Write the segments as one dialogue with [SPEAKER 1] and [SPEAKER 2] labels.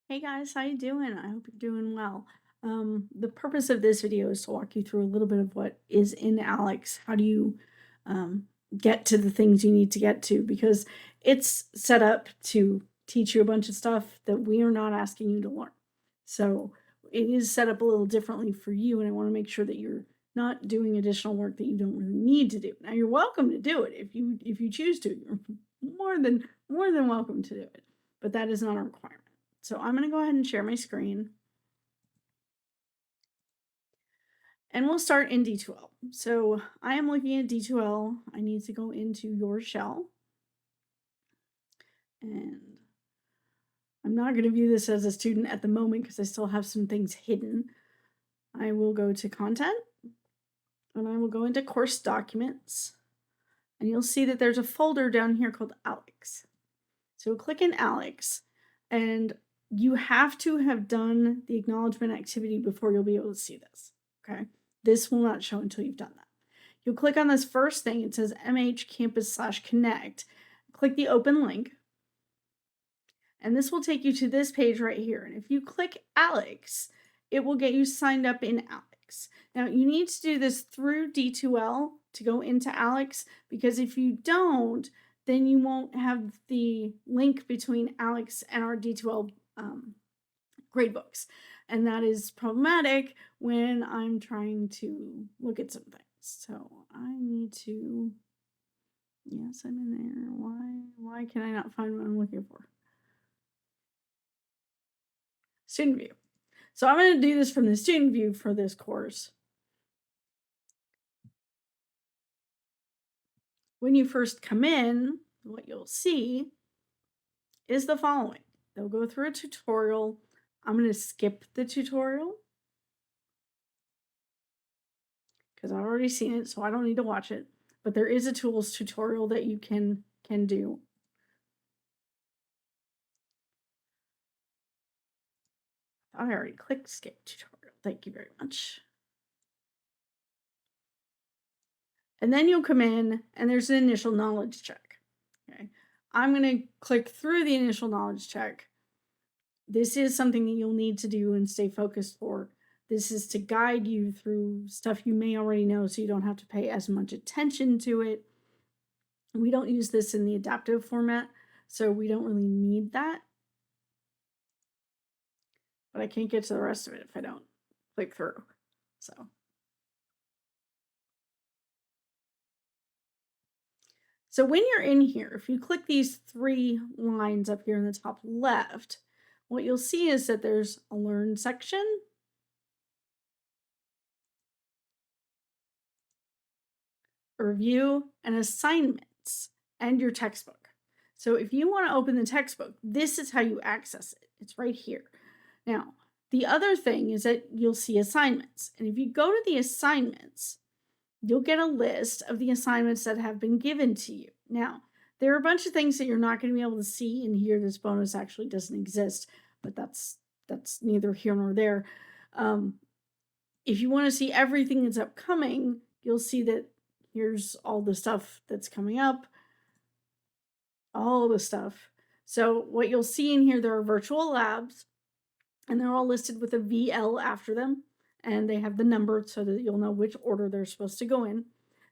[SPEAKER 1] Hey guys, how you doing? I hope you're doing well. The purpose of this video is to walk you through a little bit of what is in Alex. How do you um, get to the things you need to get to? Because it's set up to teach you a bunch of stuff that we are not asking you to learn. So it is set up a little differently for you, and I want to make sure that you're not doing additional work that you don't really need to do. Now you're welcome to do it if you choose to. You're more than welcome to do it, but that is not a requirement. So I'm going to go ahead and share my screen and we'll start in D2L. So I am looking at D2L. I need to go into your shell and I'm not going to view this as a student at the moment because I still have some things hidden. I will go to content and I will go into course documents and you'll see that there's a folder down here called Alex. So click in Alex and you have to have done the acknowledgement activity before you'll be able to see this, okay? This will not show until you've done that. You'll click on this first thing. It says MH Campus/Connect. Click the open link. And this will take you to this page right here. And if you click Alex, it will get you signed up in Alex. Now, you need to do this through D2L to go into Alex, because if you don't, then you won't have the link between Alex and our D2L gradebooks. And that is problematic when I'm trying to look at some things. So I need to, yes, I'm in there. Why can I not find what I'm looking for? Student view. So I'm going to do this from the student view for this course. When you first come in, what you'll see is the following. They'll go through a tutorial. I'm going to skip the tutorial because I've already seen it, so I don't need to watch it. But there is a tools tutorial that you can do. I already clicked skip tutorial. Thank you very much. And then you'll come in and there's an initial knowledge check. Okay. I'm going to click through the initial knowledge check. This is something that you'll need to do and stay focused for. This is to guide you through stuff you may already know so you don't have to pay as much attention to it. We don't use this in the adaptive format, so we don't really need that. But I can't get to the rest of it if I don't click through. So when you're in here, if you click these three lines up here in the top left, what you'll see is that there's a Learn section, a Review, and Assignments, and your textbook. So if you want to open the textbook, this is how you access it. It's right here. Now, the other thing is that you'll see assignments. And if you go to the assignments, you'll get a list of the assignments that have been given to you. Now, there are a bunch of things that you're not going to be able to see in here. This bonus actually doesn't exist, but that's neither here nor there. If you want to see everything that's upcoming, you'll see that here's all the stuff that's coming up, all the stuff. So what you'll see in here, there are virtual labs, and they're all listed with a VL after them, and they have the number so that you'll know which order they're supposed to go in.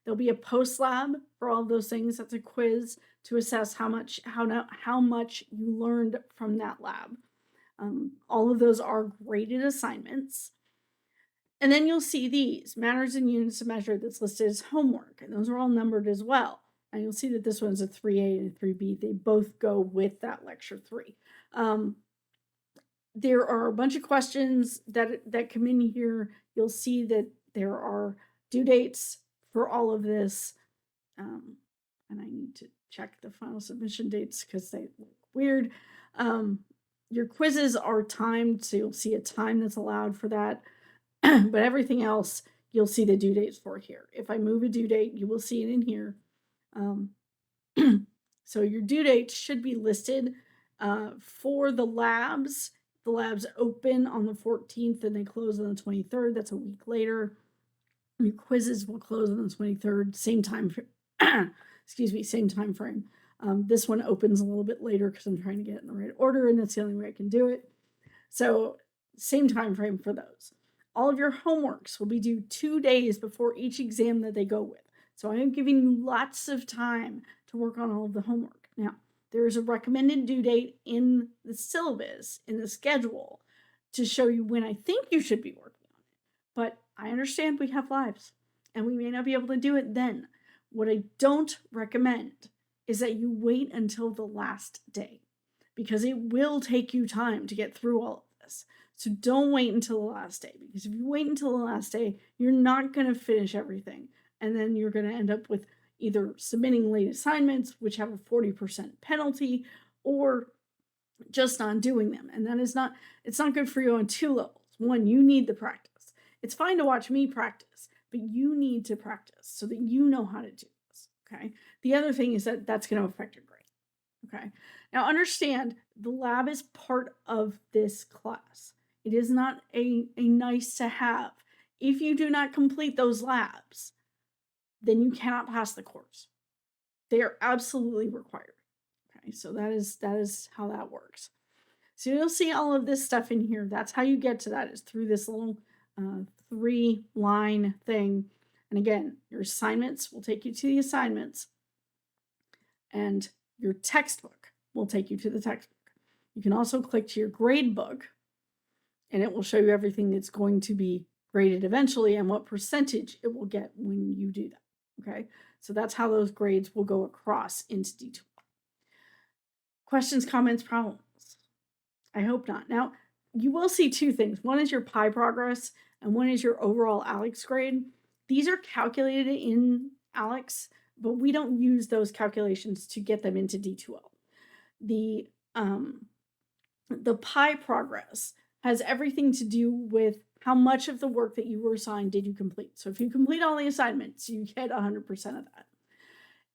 [SPEAKER 1] There'll be a post lab for all of those things. That's a quiz to assess how much you learned from that lab. All of those are graded assignments. And then you'll see these matters and units of measure that's listed as homework, and those are all numbered as well. And you'll see that this one's a 3A and a 3B. They both go with that lecture 3. There are a bunch of questions that come in here. You'll see that there are due dates for all of this. And I need to check the final submission dates because they look weird. Your quizzes are timed, so you'll see a time that's allowed for that. But everything else, you'll see the due dates for here. If I move a due date, you will see it in here. So your due date should be listed for the labs. The labs open on the 14th and they close on the 23rd. That's a week later. Your quizzes will close on the 23rd, same time. Same time frame. This one opens a little bit later because I'm trying to get it in the right order, and that's the only way I can do it. So same time frame for those. All of your homeworks will be due 2 days before each exam that they go with. So I am giving you lots of time to work on all of the homework. Now, there is a recommended due date in the syllabus, in the schedule, to show you when I think you should be working on it. But I understand we have lives and we may not be able to do it then. What I don't recommend is that you wait until the last day, because it will take you time to get through all of this. So don't wait until the last day, because if you wait until the last day, you're not going to finish everything. And then you're going to end up with either submitting late assignments, which have a 40% penalty, or just not doing them. And that is not, it's not good for you on 2 levels. One, you need the practice. It's fine to watch me practice, but you need to practice so that you know how to do this. Okay. The other thing is that that's going to affect your grade. Okay. Now understand, the lab is part of this class. It is not a nice to have. If you do not complete those labs, then you cannot pass the course. They are absolutely required. Okay, so that is how that works. So you'll see all of this stuff in here. That's how you get to that, is through this little 3-line thing. And again, your assignments will take you to the assignments, and your textbook will take you to the textbook. You can also click to your grade book, and it will show you everything that's going to be graded eventually and what percentage it will get when you do that. Okay, so that's how those grades will go across into D2. Questions, comments, problems? I hope not. Now, you will see 2 things. One is your Pi progress, and one is your overall Aleks grade. These are calculated in Aleks, but we don't use those calculations to get them into D2L. The Pi progress has everything to do with how much of the work that you were assigned did you complete. So if you complete all the assignments, you get 100% of that.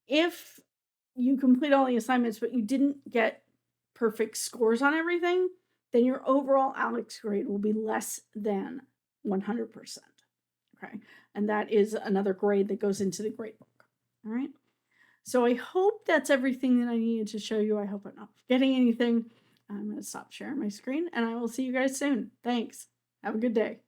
[SPEAKER 1] If you complete all the assignments, but you didn't get perfect scores on everything, then your overall Aleks grade will be less than 100%. Okay, and that is another grade that goes into the grade book. All right, so I hope that's everything that I needed to show you. I hope I'm not forgetting anything. I'm going to stop sharing my screen, and I will see you guys soon. Thanks. Have a good day.